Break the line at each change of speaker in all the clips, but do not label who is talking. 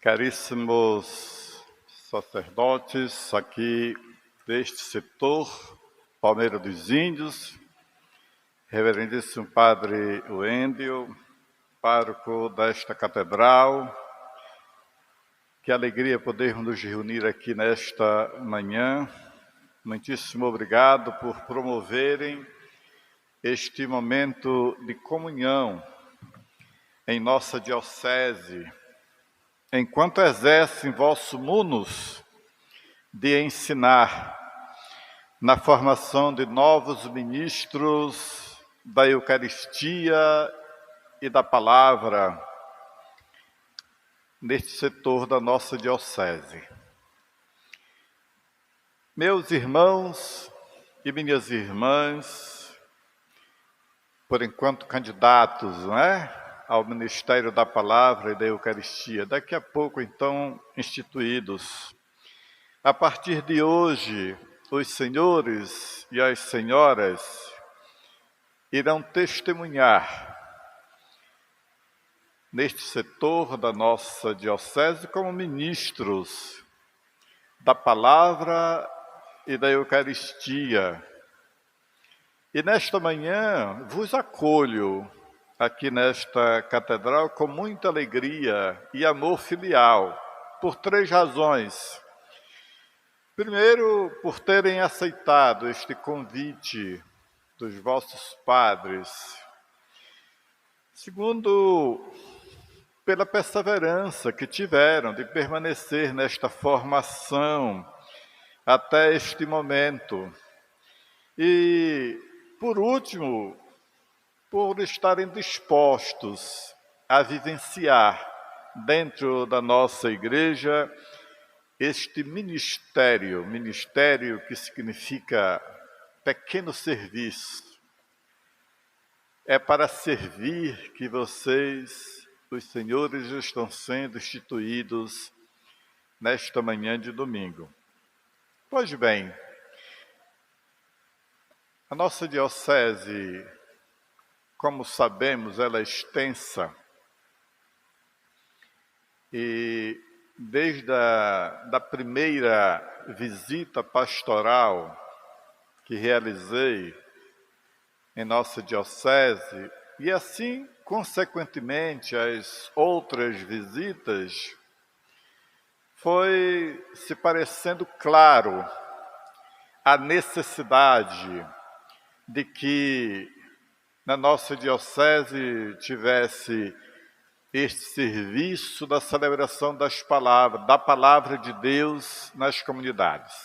Caríssimos sacerdotes aqui deste setor, Palmeira dos Índios, Reverendíssimo Padre Wendel, pároco desta catedral, que alegria podermos nos reunir aqui nesta manhã. Muitíssimo obrigado por promoverem este momento de comunhão em nossa diocese, enquanto exercem vosso munus de ensinar na formação de novos ministros da Eucaristia e da Palavra neste setor da nossa diocese. Meus irmãos e minhas irmãs, por enquanto candidatos, ao Ministério da Palavra e da Eucaristia, daqui a pouco, então, instituídos. A partir de hoje, os senhores e as senhoras irão testemunhar neste setor da nossa diocese como ministros da Palavra e da Eucaristia. E nesta manhã vos acolho aqui nesta catedral com muita alegria e amor filial, por 3 razões. Primeiro, por terem aceitado este convite dos vossos padres. Segundo, pela perseverança que tiveram de permanecer nesta formação até este momento. E, por último, por estarem dispostos a vivenciar dentro da nossa igreja este ministério que significa pequeno serviço. É para servir que vocês, os senhores, estão sendo instituídos nesta manhã de domingo. Pois bem, a nossa diocese, como sabemos, ela é extensa e desde a primeira visita pastoral que realizei em nossa diocese e assim, consequentemente, as outras visitas, foi se parecendo claro a necessidade de que na nossa diocese tivesse este serviço da celebração da palavra de Deus nas comunidades.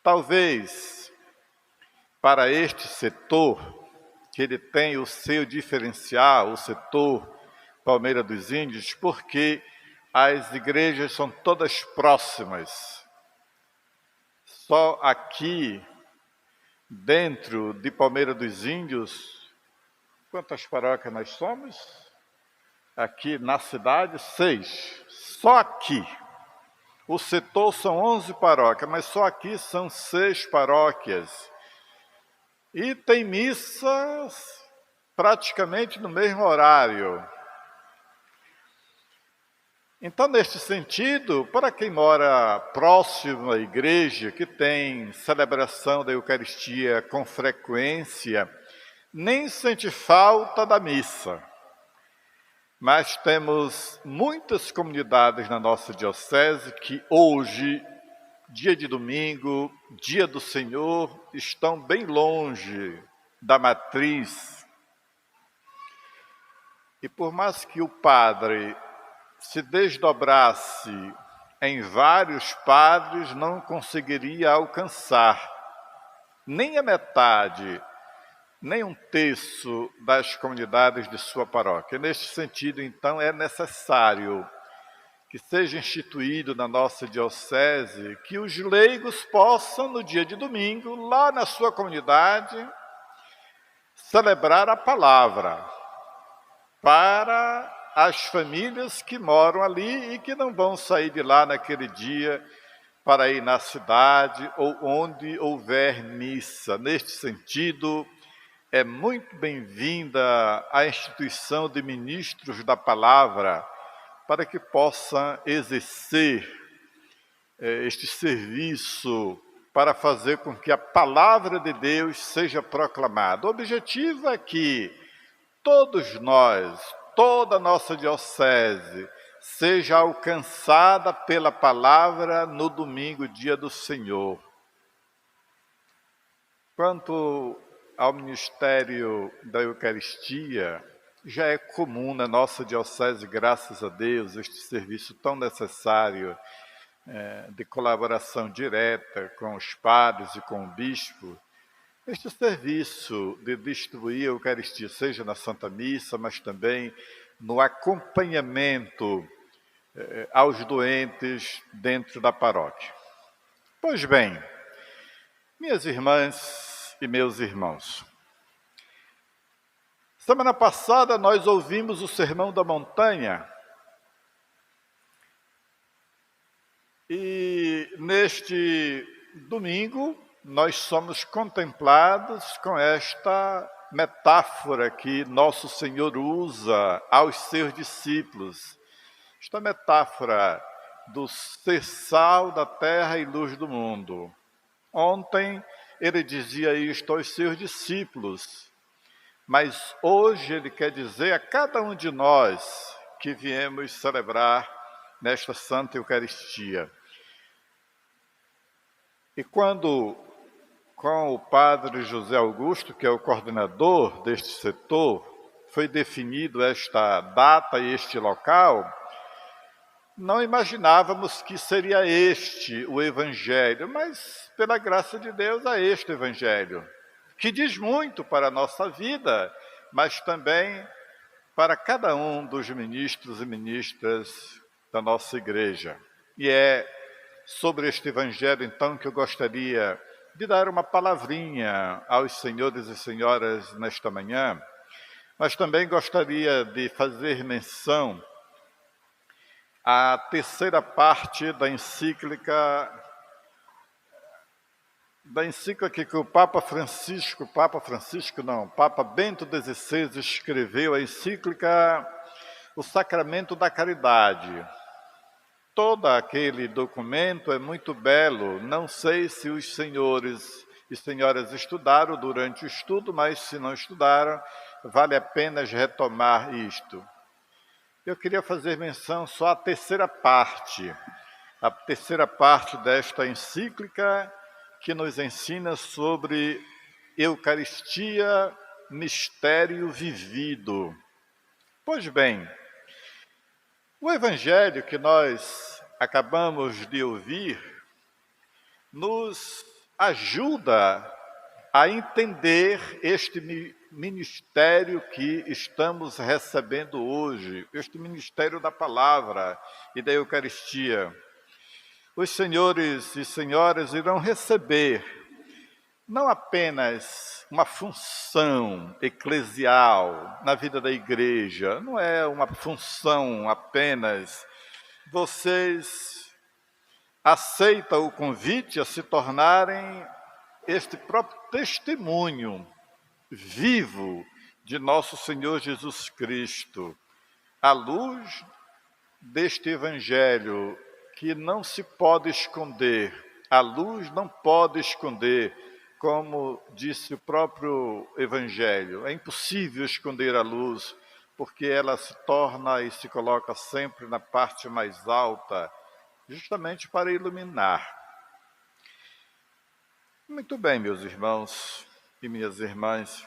Talvez para este setor, que ele tem o seu diferencial, o setor Palmeira dos Índios, porque as igrejas são todas próximas. Só aqui, dentro de Palmeira dos Índios, quantas paróquias nós somos? Aqui na cidade, 6. Só aqui. O setor são 11 paróquias, mas só aqui são 6 paróquias. E tem missas praticamente no mesmo horário. Então, neste sentido, para quem mora próximo à igreja, que tem celebração da Eucaristia com frequência, nem sente falta da missa. Mas temos muitas comunidades na nossa diocese que hoje, dia de domingo, dia do Senhor, estão bem longe da matriz. E por mais que o padre se desdobrasse em vários padres, não conseguiria alcançar nem a metade, nem 1/3 das comunidades de sua paróquia. Neste sentido, então, é necessário que seja instituído na nossa diocese que os leigos possam, no dia de domingo, lá na sua comunidade, celebrar a palavra para as famílias que moram ali e que não vão sair de lá naquele dia para ir na cidade ou onde houver missa. Neste sentido, é muito bem-vinda a instituição de ministros da palavra para que possa exercer este serviço para fazer com que a palavra de Deus seja proclamada. O objetivo é que todos nós, toda a nossa diocese, seja alcançada pela palavra no domingo, dia do Senhor. Quanto ao ministério da Eucaristia, já é comum na nossa diocese, graças a Deus, este serviço tão necessário de colaboração direta com os padres e com o bispo. Este serviço de distribuir a Eucaristia, seja na Santa Missa, mas também no acompanhamento aos doentes dentro da paróquia. Pois bem, minhas irmãs e meus irmãos, semana passada nós ouvimos o Sermão da Montanha e neste domingo nós somos contemplados com esta metáfora que Nosso Senhor usa aos seus discípulos. Esta metáfora do ser sal da terra e luz do mundo. Ontem ele dizia isto aos seus discípulos, mas hoje ele quer dizer a cada um de nós que viemos celebrar nesta Santa Eucaristia. E quando, com o padre José Augusto, que é o coordenador deste setor, foi definido esta data e este local, não imaginávamos que seria este o Evangelho, mas, pela graça de Deus, é este o Evangelho, que diz muito para a nossa vida, mas também para cada um dos ministros e ministras da nossa igreja. E é sobre este Evangelho, então, que eu gostaria de dar uma palavrinha aos senhores e senhoras nesta manhã, mas também gostaria de fazer menção à terceira parte da encíclica que o Papa Bento XVI escreveu, a encíclica O Sacramento da Caridade. Todo aquele documento é muito belo, não sei se os senhores e senhoras estudaram durante o estudo, mas se não estudaram, vale a pena retomar isto. Eu queria fazer menção só à terceira parte desta encíclica, que nos ensina sobre Eucaristia, mistério vivido. Pois bem, o Evangelho que nós acabamos de ouvir nos ajuda a entender este ministério que estamos recebendo hoje, este ministério da palavra e da Eucaristia. Os senhores e senhoras irão receber não apenas uma função eclesial na vida da igreja, não é uma função apenas. Vocês aceitam o convite a se tornarem este próprio testemunho vivo de nosso Senhor Jesus Cristo, à luz deste Evangelho que não se pode esconder, a luz não pode esconder, como disse o próprio Evangelho. É impossível esconder a luz, porque ela se torna e se coloca sempre na parte mais alta, justamente para iluminar. Muito bem, meus irmãos e minhas irmãs.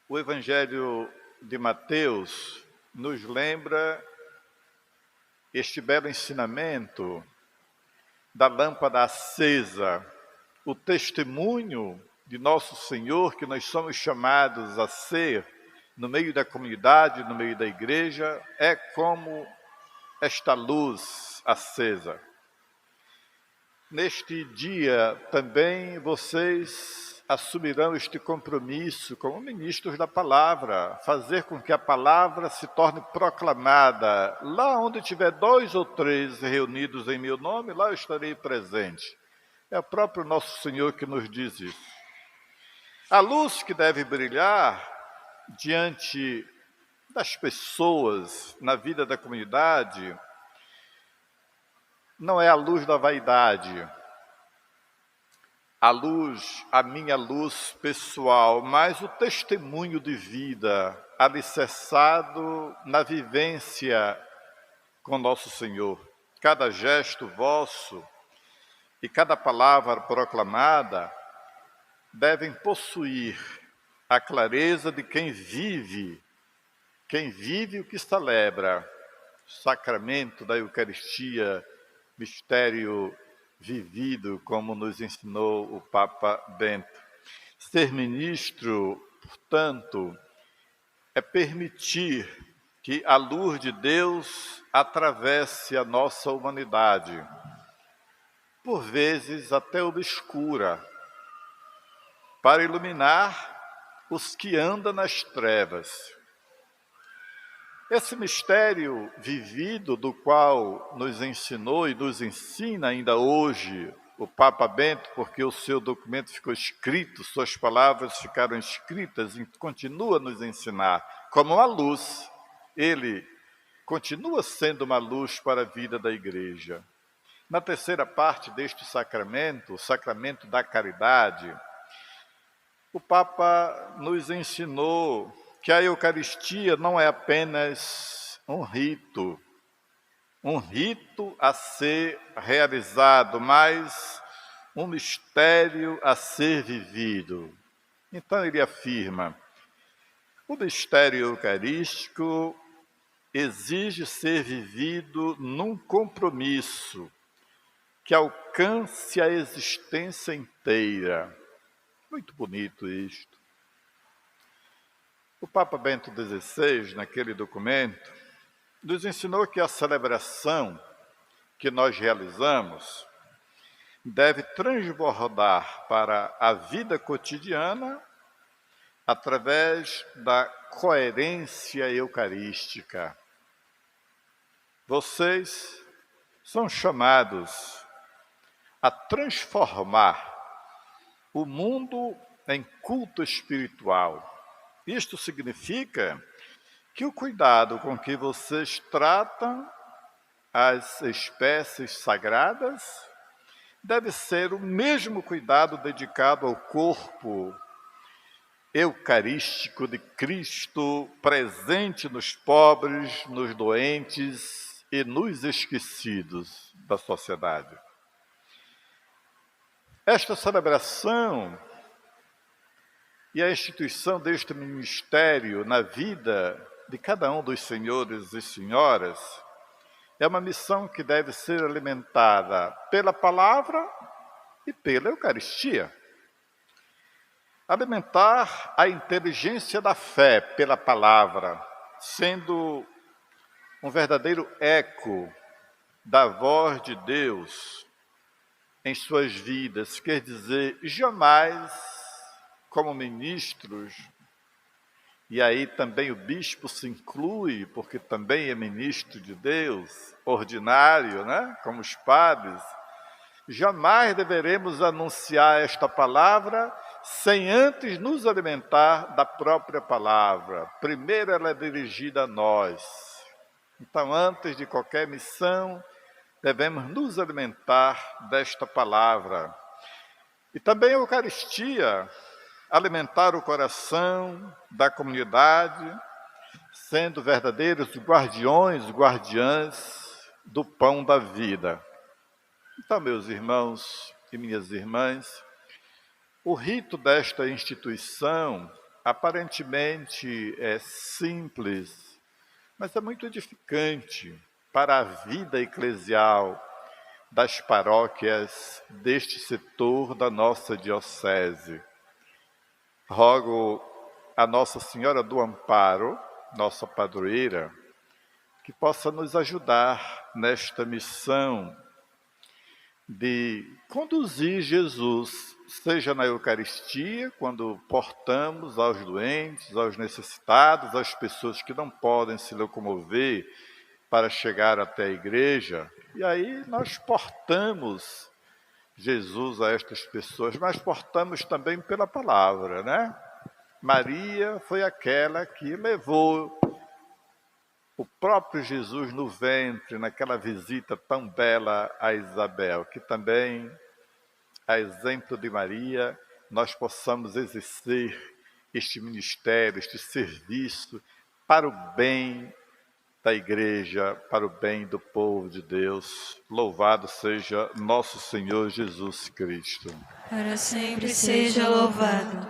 O Evangelho de Mateus nos lembra este belo ensinamento da lâmpada acesa, o testemunho de nosso Senhor, que nós somos chamados a ser no meio da comunidade, no meio da igreja, é como esta luz acesa. Neste dia também vocês assumirão este compromisso como ministros da palavra, fazer com que a palavra se torne proclamada. Lá onde tiver 2 ou 3 reunidos em meu nome, lá eu estarei presente. É o próprio nosso Senhor que nos diz isso. A luz que deve brilhar diante das pessoas na vida da comunidade não é a luz da vaidade, a minha luz pessoal, mas o testemunho de vida alicerçado na vivência com nosso Senhor. Cada gesto vosso e cada palavra proclamada devem possuir a clareza de quem vive o que celebra, sacramento da Eucaristia, mistério vivido, como nos ensinou o Papa Bento. Ser ministro, portanto, é permitir que a luz de Deus atravesse a nossa humanidade, por vezes até obscura, para iluminar os que andam nas trevas. Esse mistério vivido, do qual nos ensinou e nos ensina ainda hoje o Papa Bento, porque o seu documento ficou escrito, suas palavras ficaram escritas e continua a nos ensinar como uma luz. Ele continua sendo uma luz para a vida da igreja. Na terceira parte deste sacramento, o sacramento da caridade, o Papa nos ensinou que a Eucaristia não é apenas um rito a ser realizado, mas um mistério a ser vivido. Então ele afirma: o mistério eucarístico exige ser vivido num compromisso que alcance a existência inteira. Muito bonito isto. O Papa Bento XVI, naquele documento, nos ensinou que a celebração que nós realizamos deve transbordar para a vida cotidiana através da coerência eucarística. Vocês são chamados a transformar o mundo em culto espiritual. Isto significa que o cuidado com que vocês tratam as espécies sagradas deve ser o mesmo cuidado dedicado ao corpo eucarístico de Cristo, presente nos pobres, nos doentes e nos esquecidos da sociedade. Esta celebração e a instituição deste ministério na vida de cada um dos senhores e senhoras é uma missão que deve ser alimentada pela palavra e pela Eucaristia. Alimentar a inteligência da fé pela palavra, sendo um verdadeiro eco da voz de Deus em suas vidas, quer dizer, jamais, como ministros, e aí também o bispo se inclui, porque também é ministro de Deus, ordinário, né? Como os padres, jamais deveremos anunciar esta palavra sem antes nos alimentar da própria palavra. Primeiro ela é dirigida a nós. Então, antes de qualquer missão, devemos nos alimentar desta palavra. E também a Eucaristia, alimentar o coração da comunidade, sendo verdadeiros guardiãs do pão da vida. Então, meus irmãos e minhas irmãs, o rito desta instituição aparentemente é simples, mas é muito edificante para a vida eclesial das paróquias deste setor da nossa diocese. Rogo a Nossa Senhora do Amparo, nossa padroeira, que possa nos ajudar nesta missão de conduzir Jesus, seja na Eucaristia, quando portamos aos doentes, aos necessitados, às pessoas que não podem se locomover para chegar até a igreja, e aí nós portamos Jesus a estas pessoas, mas portamos também pela palavra, né? Maria foi aquela que levou o próprio Jesus no ventre, naquela visita tão bela a Isabel, que também, a exemplo de Maria, nós possamos exercer este ministério, este serviço para o bem da igreja, para o bem do povo de Deus. Louvado seja nosso Senhor Jesus Cristo.
Para sempre seja louvado.